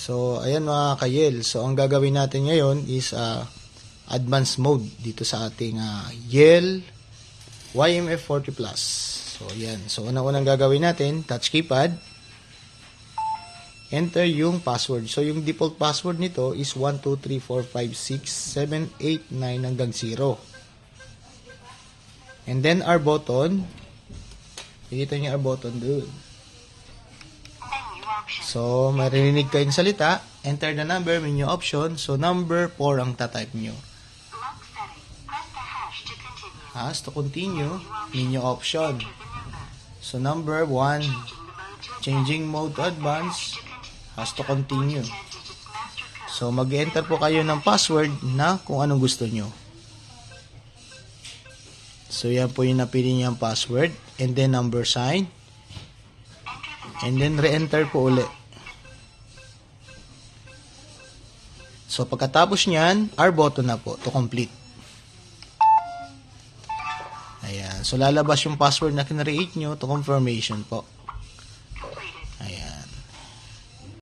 So, ayan mga kayel. So, ang gagawin natin ngayon is advanced mode dito sa ating Yale YMF40 Plus. So, ayan. So, unang-unang gagawin natin, touch keypad. Enter yung password. So, yung default password nito is 123456789 hanggang 0. And then, our button. Nakikita niyo our button doon. So, maririnig kayong salita. Enter the number, menu option. So, number 4 ang tatype nyo. Hash to continue, menu option. So, number 1, changing mode to advance, hash to continue. So, mag-enter po kayo ng password na kung anong gusto nyo. So, yan po yung napili niyang password. And then, number sign. And then, re-enter po ulit. So, pagkatapos nyan, our button na po to complete. Ayan. So, lalabas yung password na kinreate nyo to confirmation po.